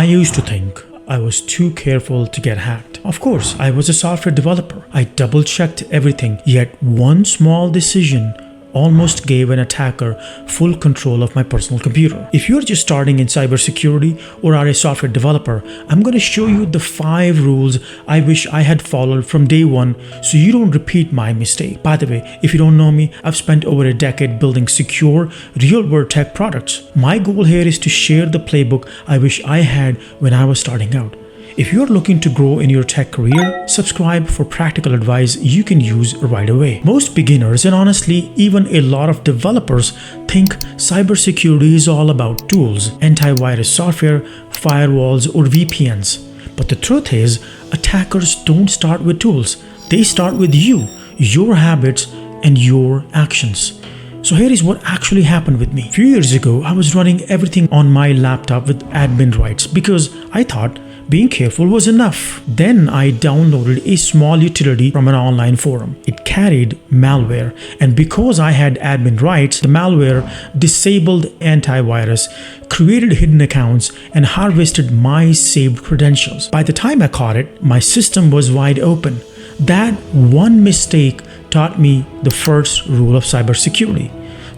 used to think I was too careful to get hacked. Of course, I was a software developer. I double-checked everything, yet one small decision almost gave an attacker full control of my personal computer. If you're just starting in cybersecurity or are a software developer, I'm going to show you the 5 rules I wish I had followed from day one so you don't repeat my mistake. By the way, if you don't know me, I've spent over a decade building secure, real-world tech products. My goal here is to share the playbook I wish I had when I was starting out. If you're looking to grow in your tech career, subscribe for practical advice you can use right away. Most beginners, and honestly, even a lot of developers, think cybersecurity is all about tools, antivirus software, firewalls, or VPNs. But the truth is, attackers don't start with tools. They start with you, your habits, and your actions. So here is what actually happened with me. A few years ago, I was running everything on my laptop with admin rights because I thought being careful was enough. Then I downloaded a small utility from an online forum. It carried malware, and because I had admin rights, the malware disabled antivirus, created hidden accounts, and harvested my saved credentials. By the time I caught it, my system was wide open. That one mistake taught me the first rule of cybersecurity: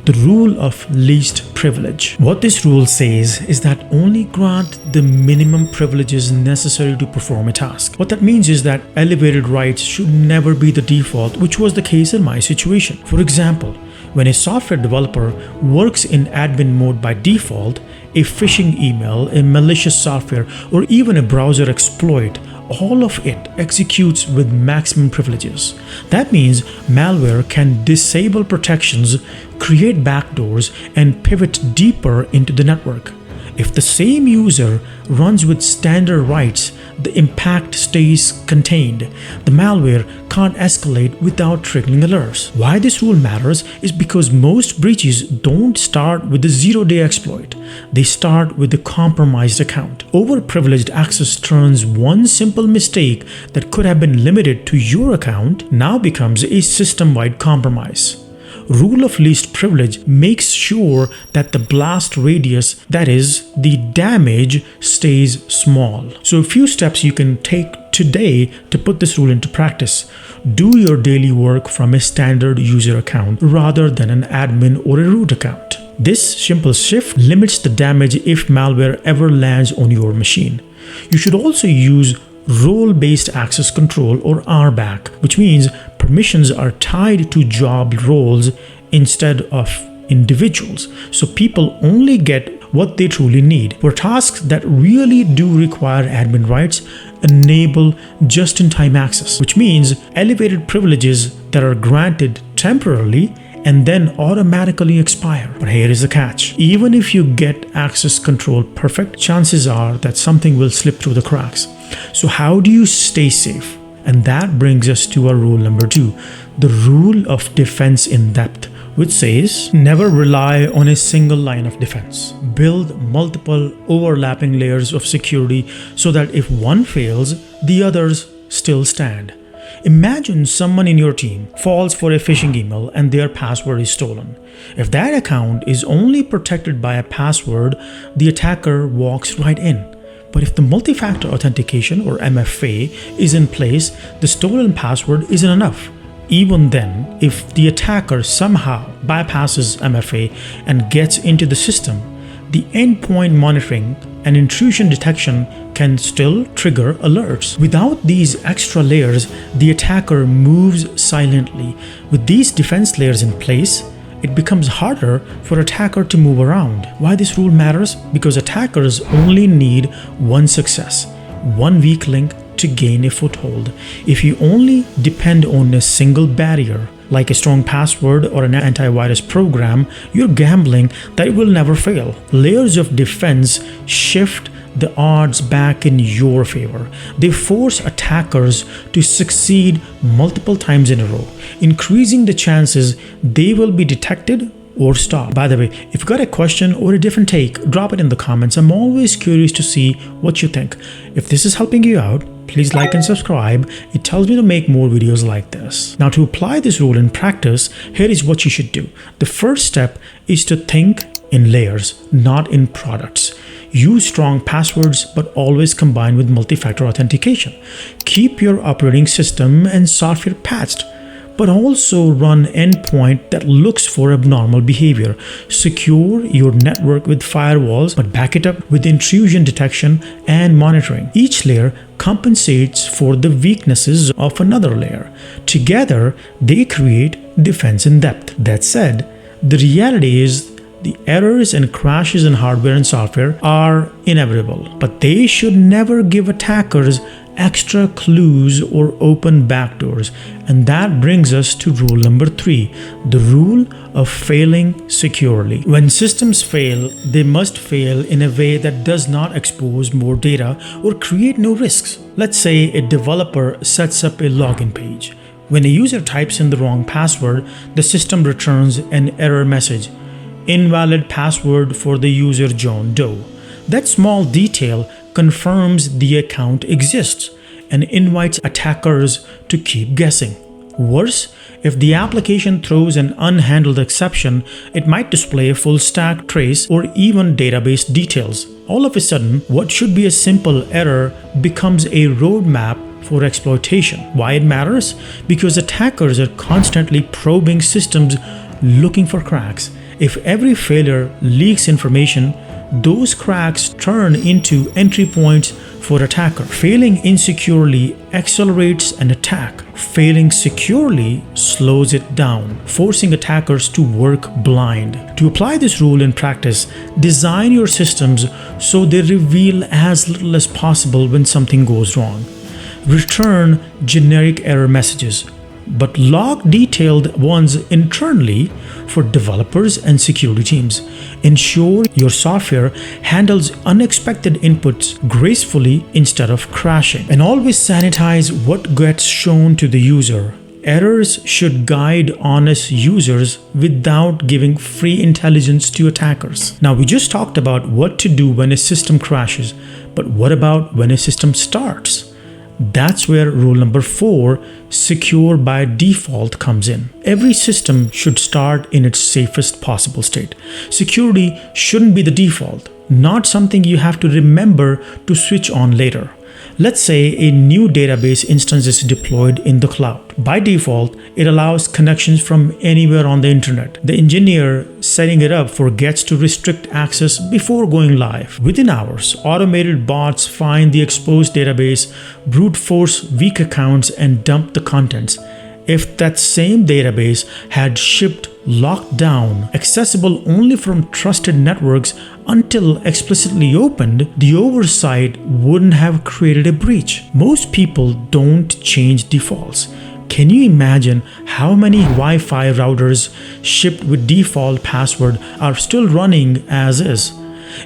the rule of least privilege. What this rule says is that only grant the minimum privileges necessary to perform a task. What that means is that elevated rights should never be the default, which was the case in my situation. For example, when a software developer works in admin mode by default, a phishing email, a malicious software, or even a browser exploit, all of it executes with maximum privileges. That means malware can disable protections, create backdoors, and pivot deeper into the network. If the same user runs with standard rights, the impact stays contained. The malware can't escalate without triggering alerts. Why this rule matters is because most breaches don't start with the zero-day exploit. They start with the compromised account. Overprivileged access turns one simple mistake that could have been limited to your account now becomes a system-wide compromise. Rule of least privilege makes sure that the blast radius, that is, the damage, stays small. So a few steps you can take today to put this rule into practice. Do your daily work from a standard user account rather than an admin or a root account. This simple shift limits the damage if malware ever lands on your machine. You should also use role-based access control, or RBAC, which means permissions are tied to job roles instead of individuals, so people only get what they truly need. For tasks that really do require admin rights, enable just-in-time access, which means elevated privileges that are granted temporarily and then automatically expire. But here is the catch. Even if you get access control perfect, chances are that something will slip through the cracks. So how do you stay safe? And that brings us to our rule number 2, the rule of defense in depth, which says never rely on a single line of defense. Build multiple overlapping layers of security so that if one fails, the others still stand. Imagine someone in your team falls for a phishing email and their password is stolen. If that account is only protected by a password, the attacker walks right in. But if the multi-factor authentication, or MFA, is in place, the stolen password isn't enough. Even then, if the attacker somehow bypasses MFA and gets into the system, the endpoint monitoring and intrusion detection can still trigger alerts. Without these extra layers, the attacker moves silently. With these defense layers in place, it becomes harder for attacker to move around. Why this rule matters? Because attackers only need one success, one weak link to gain a foothold. If you only depend on a single barrier, like a strong password or an antivirus program, you're gambling that it will never fail. Layers of defense shift the odds back in your favor. They force attackers to succeed multiple times in a row, increasing the chances they will be detected or stopped. By the way, if you got a question or a different take, drop it in the comments. I'm always curious to see what you think. If this is helping you out, please like and subscribe. It tells me to make more videos like this. Now, to apply this rule in practice, here is what you should do. The first step is to think in layers, not in products. Use strong passwords, but always combine with multi-factor authentication. Keep your operating system and software patched, but also run endpoint that looks for abnormal behavior. Secure your network with firewalls, but back it up with intrusion detection and monitoring. Each layer compensates for the weaknesses of another layer. Together, they create defense in depth. That said, the reality is the errors and crashes in hardware and software are inevitable, but they should never give attackers extra clues or open backdoors. And that brings us to rule number 3, the rule of failing securely. When systems fail, they must fail in a way that does not expose more data or create new risks. Let's say a developer sets up a login page. When a user types in the wrong password, the system returns an error message: invalid password for the user John Doe. That small detail confirms the account exists and invites attackers to keep guessing. Worse, if the application throws an unhandled exception, it might display a full stack trace or even database details. All of a sudden, what should be a simple error becomes a roadmap for exploitation. Why it matters? Because attackers are constantly probing systems looking for cracks. If every failure leaks information, those cracks turn into entry points for attacker. Failing insecurely accelerates an attack. Failing securely slows it down, forcing attackers to work blind. To apply this rule in practice, design your systems so they reveal as little as possible when something goes wrong. Return generic error messages, but log detailed ones internally for developers and security teams. Ensure your software handles unexpected inputs gracefully instead of crashing. And always sanitize what gets shown to the user. Errors should guide honest users without giving free intelligence to attackers. Now, we just talked about what to do when a system crashes, but what about when a system starts? That's where rule number 4, secure by default, comes in. Every system should start in its safest possible state. Security shouldn't be the default, not something you have to remember to switch on later. Let's say a new database instance is deployed in the cloud. By default, it allows connections from anywhere on the internet. The engineer setting it up forgets to restrict access before going live. Within hours, automated bots find the exposed database, brute force weak accounts, and dump the contents. If that same database had shipped locked down, accessible only from trusted networks until explicitly opened, the oversight wouldn't have created a breach. Most people don't change defaults. Can you imagine how many Wi-Fi routers shipped with default password are still running as is?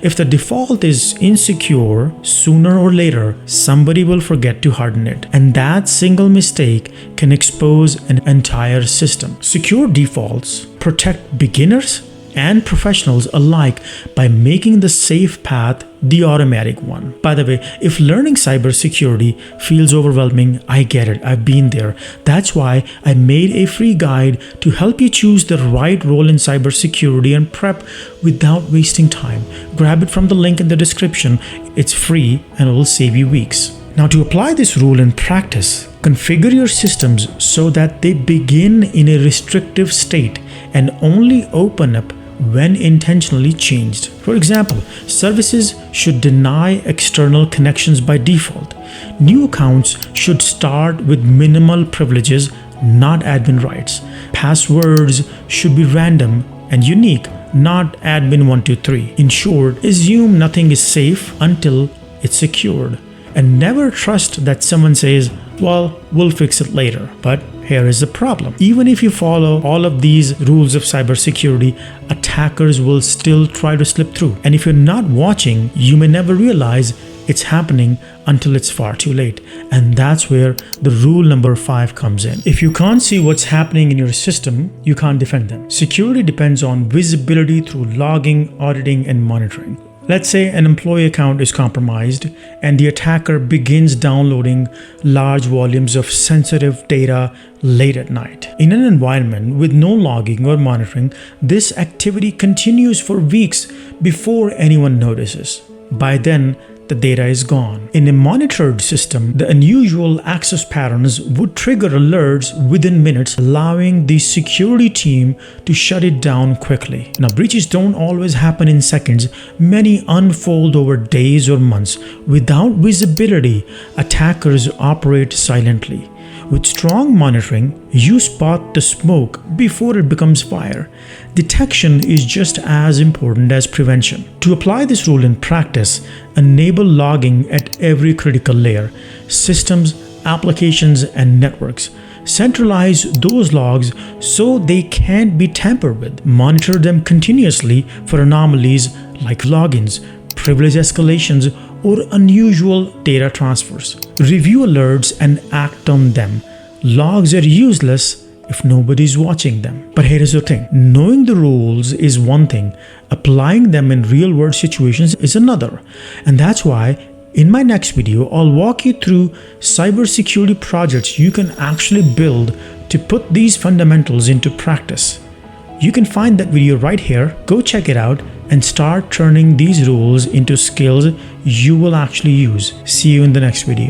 If the default is insecure, sooner or later, somebody will forget to harden it. And that single mistake can expose an entire system. Secure defaults protect beginners and professionals alike by making the safe path the automatic one. By the way, if learning cybersecurity feels overwhelming, I get it. I've been there. That's why I made a free guide to help you choose the right role in cybersecurity and prep without wasting time. Grab it from the link in the description. It's free and it will save you weeks. Now, to apply this rule in practice, configure your systems so that they begin in a restrictive state and only open up when intentionally changed. For example, services should deny external connections by default. New accounts should start with minimal privileges, not admin rights. Passwords should be random and unique, not admin123. In short, assume nothing is safe until it's secured. And never trust that someone says, well, we'll fix it later. But here is the problem. Even if you follow all of these rules of cybersecurity, attackers will still try to slip through. And if you're not watching, you may never realize it's happening until it's far too late. And that's where the rule number 5 comes in. If you can't see what's happening in your system, you can't defend them. Security depends on visibility through logging, auditing, and monitoring. Let's say an employee account is compromised and the attacker begins downloading large volumes of sensitive data late at night. In an environment with no logging or monitoring, this activity continues for weeks before anyone notices. By then, the data is gone. In a monitored system, the unusual access patterns would trigger alerts within minutes, allowing the security team to shut it down quickly. Now, breaches don't always happen in seconds. Many unfold over days or months. Without visibility, attackers operate silently. With strong monitoring, you spot the smoke before it becomes fire. Detection is just as important as prevention. To apply this rule in practice, enable logging at every critical layer: systems, applications, and networks. Centralize those logs so they can't be tampered with. Monitor them continuously for anomalies like logins, privilege escalations, or unusual data transfers. Review alerts and act on them. Logs are useless if nobody's watching them. But here's the thing: knowing the rules is one thing, applying them in real-world situations is another. And that's why in my next video, I'll walk you through cybersecurity projects you can actually build to put these fundamentals into practice. You can find that video right here. Go check it out and start turning these rules into skills you will actually use. See you in the next video.